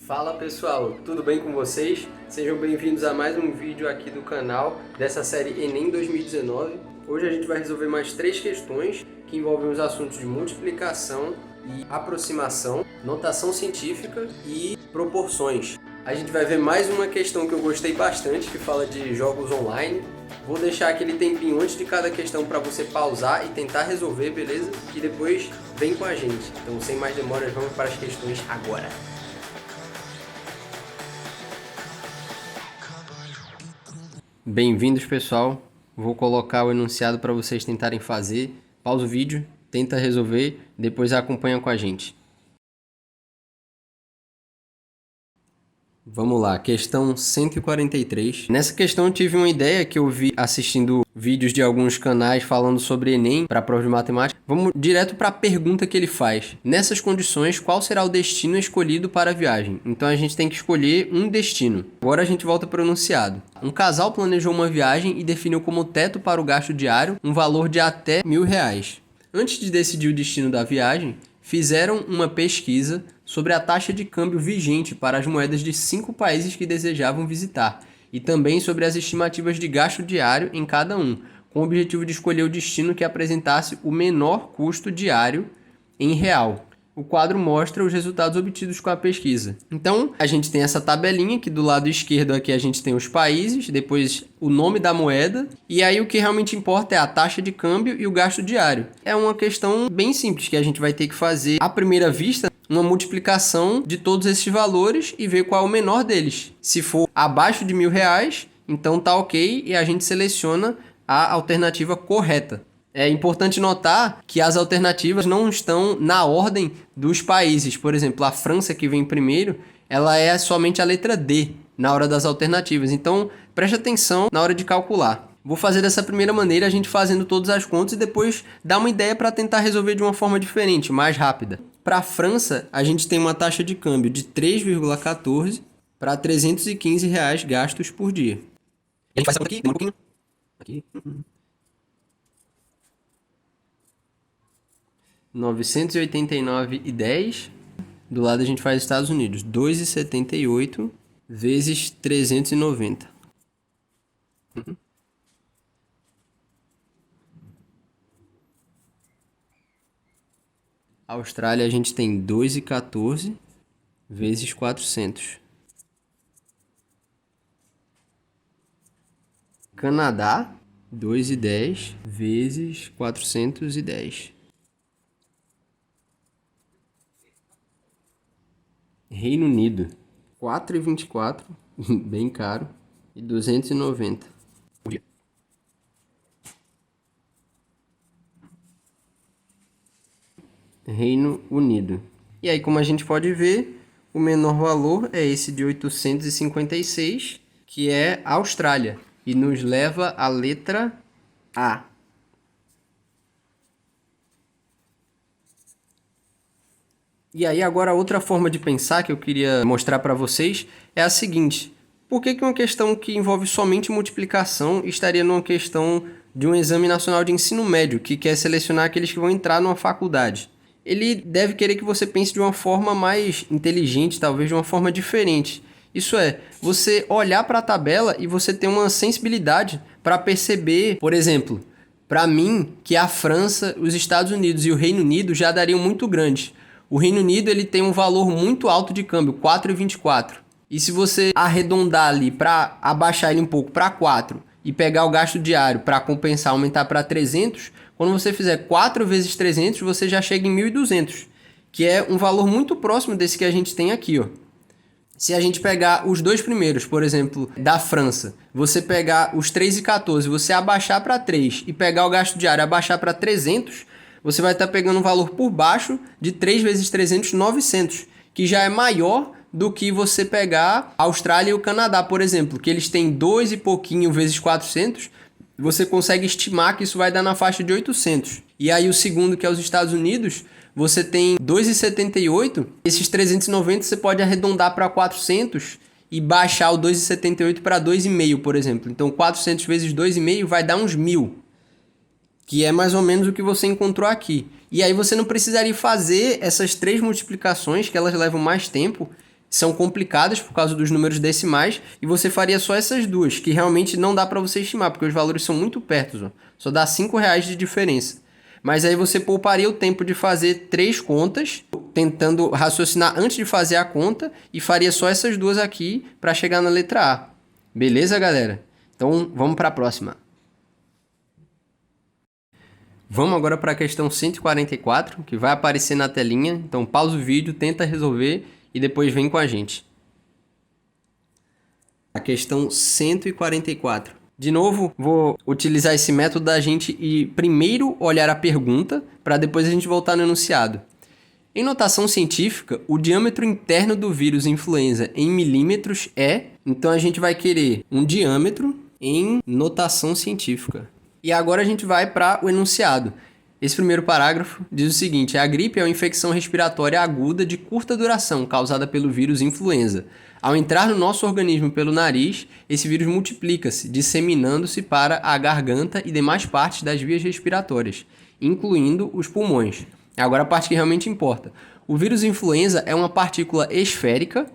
Fala pessoal, tudo bem com vocês? Sejam bem-vindos a mais um vídeo aqui do canal dessa série Enem 2019. Hoje a gente vai resolver mais 3 questões que envolvem os assuntos de multiplicação e aproximação, notação científica e proporções. A gente vai ver mais uma questão que eu gostei bastante, que fala de jogos online. Vou deixar aquele tempinho antes de cada questão para você pausar e tentar resolver, beleza? E depois vem com a gente. Então, sem mais demoras, vamos para as questões agora. Bem-vindos, pessoal. Vou colocar o enunciado para vocês tentarem fazer. Pausa o vídeo, tenta resolver, depois acompanha com a gente. Vamos lá, questão 143. Nessa questão eu tive uma ideia que eu vi assistindo vídeos de alguns canais falando sobre Enem para prova de matemática. Vamos direto para a pergunta que ele faz. Nessas condições, qual será o destino escolhido para a viagem? Então a gente tem que escolher um destino. Agora a gente volta para o enunciado. Um casal planejou uma viagem e definiu como teto para o gasto diário um valor de até R$1.000. Antes de decidir o destino da viagem, fizeram uma pesquisa sobre a taxa de câmbio vigente para as moedas de 5 países que desejavam visitar e também sobre as estimativas de gasto diário em cada um, com o objetivo de escolher o destino que apresentasse o menor custo diário em real. O quadro mostra os resultados obtidos com a pesquisa. Então, a gente tem essa tabelinha que do lado esquerdo aqui a gente tem os países, depois o nome da moeda, e aí o que realmente importa é a taxa de câmbio e o gasto diário. É uma questão bem simples que a gente vai ter que fazer à primeira vista, uma multiplicação de todos esses valores e ver qual é o menor deles. Se for abaixo de R$1.000, então tá ok e a gente seleciona a alternativa correta. É importante notar que as alternativas não estão na ordem dos países. Por exemplo, a França, que vem primeiro, ela é somente a letra D na hora das alternativas. Então, preste atenção na hora de calcular. Vou fazer dessa primeira maneira, a gente fazendo todas as contas e depois dar uma ideia para tentar resolver de uma forma diferente, mais rápida. Para a França, a gente tem uma taxa de câmbio de 3,14 para R$315 gastos por dia. A gente faz essa conta aqui, demora um pouquinho. Aqui. 989,10. Do lado a gente faz Estados Unidos. 2,78 vezes 390. Austrália a gente tem 2,14 vezes 400. Canadá, 2,10 vezes 410. Reino Unido, 4,24, bem caro, e 290 por dia. Reino Unido. E aí, como a gente pode ver, o menor valor é esse de 856, que é a Austrália, e nos leva à letra A. E aí agora outra forma de pensar que eu queria mostrar para vocês é a seguinte: por que uma questão que envolve somente multiplicação estaria numa questão de um exame nacional de ensino médio, que quer selecionar aqueles que vão entrar numa faculdade? Ele deve querer que você pense de uma forma mais inteligente, talvez de uma forma diferente. Isso é, você olhar para a tabela e você ter uma sensibilidade para perceber, por exemplo, para mim, que a França, os Estados Unidos e o Reino Unido já dariam muito grande. O Reino Unido ele tem um valor muito alto de câmbio, 4,24. E se você arredondar ali para abaixar ele um pouco para 4 e pegar o gasto diário para compensar, aumentar para 300, quando você fizer 4 vezes 300, você já chega em 1.200, que é um valor muito próximo desse que a gente tem aqui, ó. Se a gente pegar os dois primeiros, por exemplo, da França, você pegar os 3,14, você abaixar para 3 e pegar o gasto diário e abaixar para 300, você vai estar pegando um valor por baixo de 3 vezes 300, 900, que já é maior do que você pegar a Austrália e o Canadá, por exemplo, que eles têm 2 e pouquinho vezes 400, você consegue estimar que isso vai dar na faixa de 800. E aí o segundo, que é os Estados Unidos, você tem 2,78, esses 390 você pode arredondar para 400 e baixar o 2,78 para 2,5, por exemplo. Então 400 vezes 2,5 vai dar uns 1.000. Que é mais ou menos o que você encontrou aqui. E aí você não precisaria fazer essas 3 multiplicações, que elas levam mais tempo, são complicadas por causa dos números decimais, e você faria só essas duas, que realmente não dá para você estimar, porque os valores são muito perto, ó. Só dá R$5 de diferença. Mas aí você pouparia o tempo de fazer 3 contas, tentando raciocinar antes de fazer a conta, e faria só essas duas aqui para chegar na letra A. Beleza, galera? Então vamos para a próxima. Vamos agora para a questão 144, que vai aparecer na telinha. Então pausa o vídeo, tenta resolver e depois vem com a gente. A questão 144. De novo, vou utilizar esse método da gente ir primeiro olhar a pergunta, para depois a gente voltar no enunciado. Em notação científica, o diâmetro interno do vírus influenza em milímetros é... Então a gente vai querer um diâmetro em notação científica. E agora a gente vai para o enunciado. Esse primeiro parágrafo diz o seguinte: a gripe é uma infecção respiratória aguda de curta duração causada pelo vírus influenza. Ao entrar no nosso organismo pelo nariz, esse vírus multiplica-se, disseminando-se para a garganta e demais partes das vias respiratórias, incluindo os pulmões. Agora a parte que realmente importa. O vírus influenza é uma partícula esférica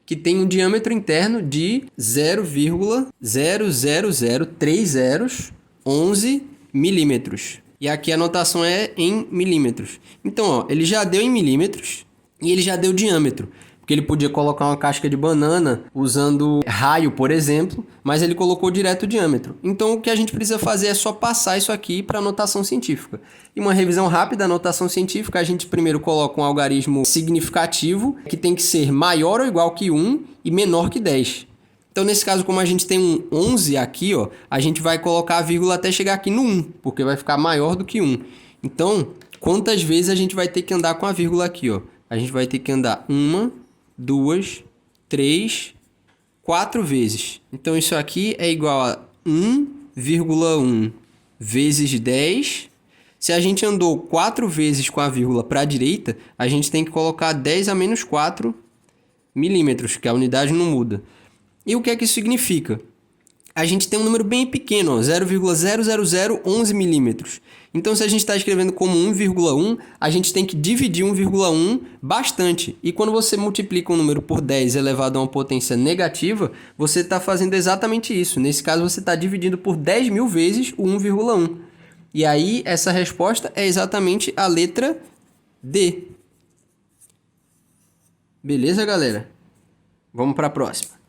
que tem um diâmetro interno de 0,0003011 milímetros. E aqui a notação é em milímetros. Então, ó, ele já deu em milímetros e ele já deu diâmetro. Porque ele podia colocar uma casca de banana usando raio, por exemplo, mas ele colocou direto o diâmetro. Então o que a gente precisa fazer é só passar isso aqui para a notação científica. E uma revisão rápida da notação científica, a gente primeiro coloca um algarismo significativo, que tem que ser maior ou igual que 1 e menor que 10. Então nesse caso, como a gente tem um 11 aqui, ó, a gente vai colocar a vírgula até chegar aqui no 1, porque vai ficar maior do que 1. Então, quantas vezes a gente vai ter que andar com a vírgula aqui, ó? A gente vai ter que andar 1, 2, 3, 4 vezes. Então isso aqui é igual a 1,1 vezes 10. Se a gente andou 4 vezes com a vírgula para a direita, a gente tem que colocar 10 a menos 4 milímetros, que a unidade não muda. E o que é que isso significa? A gente tem um número bem pequeno, 0,00011 milímetros. Então, se a gente está escrevendo como 1,1, a gente tem que dividir 1,1 bastante. E quando você multiplica um número por 10 elevado a uma potência negativa, você está fazendo exatamente isso. Nesse caso, você está dividindo por 10.000 vezes o 1,1. E aí, essa resposta é exatamente a letra D. Beleza, galera? Vamos para a próxima.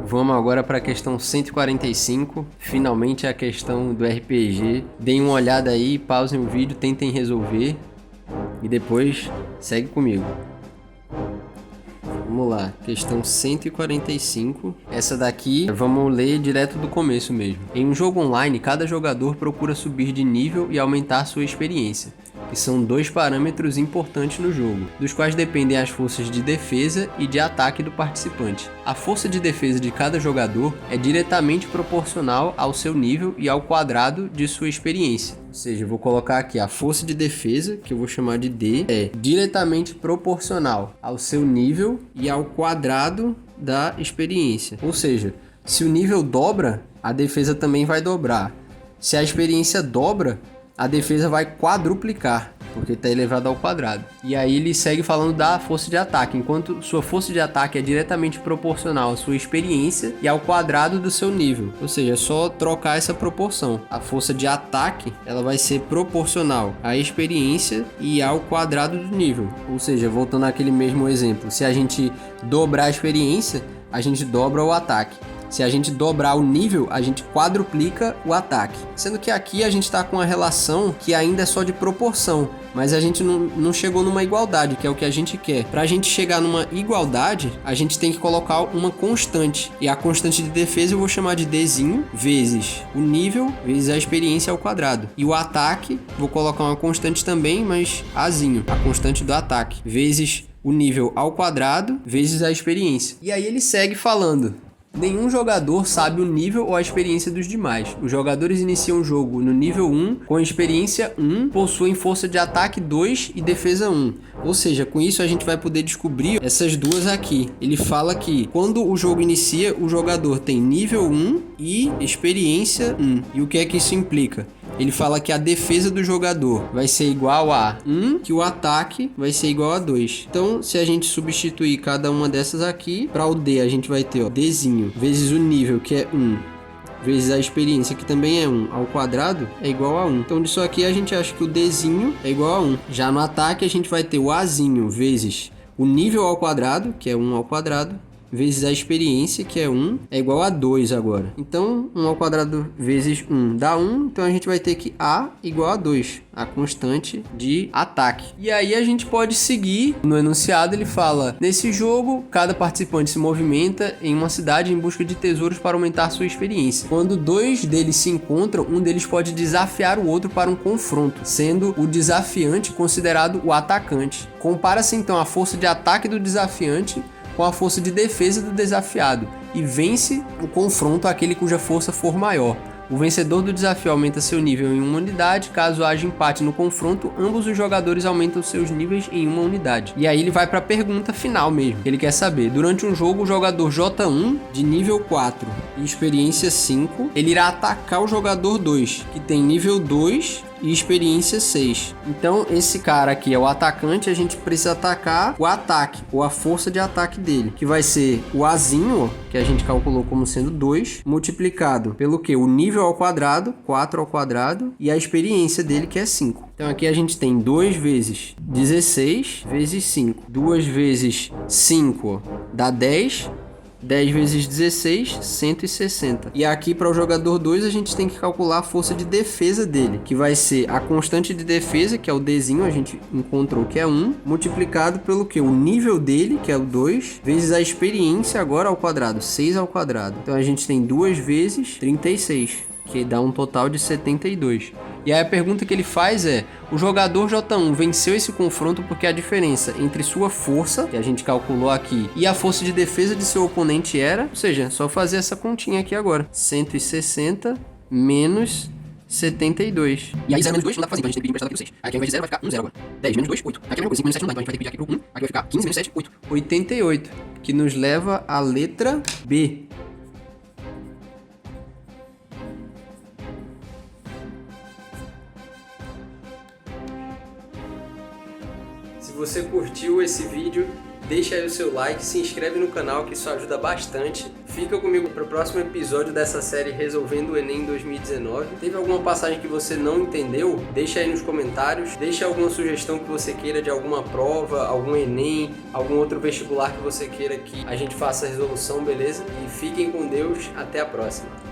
Vamos agora para a questão 145, finalmente a questão do RPG. Deem uma olhada aí, pausem o vídeo, tentem resolver e depois segue comigo. Vamos lá, questão 145. Essa daqui, vamos ler direto do começo mesmo. Em um jogo online, cada jogador procura subir de nível e aumentar sua experiência, que são 2 parâmetros importantes no jogo, dos quais dependem as forças de defesa e de ataque do participante. A força de defesa de cada jogador é diretamente proporcional ao seu nível e ao quadrado de sua experiência. Ou seja, eu vou colocar aqui a força de defesa, que eu vou chamar de D, é diretamente proporcional ao seu nível e ao quadrado da experiência. Ou seja, se o nível dobra, a defesa também vai dobrar. Se a experiência dobra, a defesa vai quadruplicar, porque está elevado ao quadrado. E aí ele segue falando da força de ataque. Enquanto sua força de ataque é diretamente proporcional à sua experiência e ao quadrado do seu nível. Ou seja, é só trocar essa proporção. A força de ataque, ela vai ser proporcional à experiência e ao quadrado do nível. Ou seja, voltando àquele mesmo exemplo, se a gente dobrar a experiência, a gente dobra o ataque. Se a gente dobrar o nível, a gente quadruplica o ataque. Sendo que aqui a gente está com uma relação que ainda é só de proporção, mas a gente não chegou numa igualdade, que é o que a gente quer. Para a gente chegar numa igualdade, a gente tem que colocar uma constante. E a constante de defesa eu vou chamar de Dzinho vezes o nível vezes a experiência ao quadrado. E o ataque, vou colocar uma constante também, mas Azinho, a constante do ataque, vezes o nível ao quadrado vezes a experiência. E aí ele segue falando: nenhum jogador sabe o nível ou a experiência dos demais. Os jogadores iniciam o jogo no nível 1, com experiência 1, possuem força de ataque 2 e defesa 1. Ou seja, com isso a gente vai poder descobrir essas duas aqui. Ele fala que quando o jogo inicia, o jogador tem nível 1 e experiência 1. E o que é que isso implica? ele fala que a defesa do jogador vai ser igual a 1, que o ataque vai ser igual a 2. Então, se a gente substituir cada uma dessas aqui, para o D a gente vai ter, ó, Dzinho vezes o nível, que é 1, vezes a experiência, que também é 1, ao quadrado, é igual a 1. Então, disso aqui a gente acha que o Dzinho é igual a 1. Já no ataque, a gente vai ter o Azinho vezes o nível ao quadrado, que é 1 ao quadrado, vezes a experiência, que é 1, é igual a 2 agora. Então, 1 ao quadrado vezes 1 dá 1. Então, a gente vai ter que A igual a 2, a constante de ataque. E aí, a gente pode seguir. No enunciado, ele fala: nesse jogo, cada participante se movimenta em uma cidade em busca de tesouros para aumentar sua experiência. Quando dois deles se encontram, um deles pode desafiar o outro para um confronto, sendo o desafiante considerado o atacante. Compara-se, então, a força de ataque do desafiante com a força de defesa do desafiado e vence o confronto aquele cuja força for maior. O vencedor do desafio aumenta seu nível em uma unidade. Caso haja empate no confronto, ambos os jogadores aumentam seus níveis em uma unidade. E aí ele vai para a pergunta final mesmo. Ele quer saber: durante um jogo, o jogador J1 de nível 4 e experiência 5, ele irá atacar o jogador 2, que tem nível 2 e experiência 6. Então, esse cara aqui é o atacante, a gente precisa atacar o ataque, ou a força de ataque dele, que vai ser o Azinho, que a gente calculou como sendo 2, multiplicado pelo que? O nível ao quadrado, 4 ao quadrado, e a experiência dele, que é 5. Então, aqui a gente tem 2 vezes 16 vezes 5. 2 vezes 5 dá 10. 10 vezes 16, 160. E aqui para o jogador 2 a gente tem que calcular a força de defesa dele, que vai ser a constante de defesa, que é o Dzinho, a gente encontrou que é 1, multiplicado pelo que? O nível dele, que é o 2, vezes a experiência agora ao quadrado, 6 ao quadrado. Então a gente tem 2 vezes 36, que dá um total de 72. E aí a pergunta que ele faz é: o jogador J1 venceu esse confronto porque a diferença entre sua força, que a gente calculou aqui, e a força de defesa de seu oponente era, ou seja, só fazer essa continha aqui agora, 160 menos 72. E aí 0 menos 2 não dá pra fazer, então a gente tem que pedir emprestado aqui o 6. Aqui ao invés de 0 vai ficar 1, 0 agora. 10 menos 2, 8. Aqui é a mesma coisa, 5 menos 7 não dá, então a gente vai ter que pedir aqui pro 1. Aqui vai ficar 15 menos 7, 8. 88, que nos leva à letra B. Se você curtiu esse vídeo, deixa aí o seu like, se inscreve no canal que isso ajuda bastante. Fica comigo para o próximo episódio dessa série Resolvendo o Enem 2019. Teve alguma passagem que você não entendeu? Deixa aí nos comentários. Deixa alguma sugestão que você queira de alguma prova, algum Enem, algum outro vestibular que você queira que a gente faça a resolução, beleza? E fiquem com Deus, até a próxima.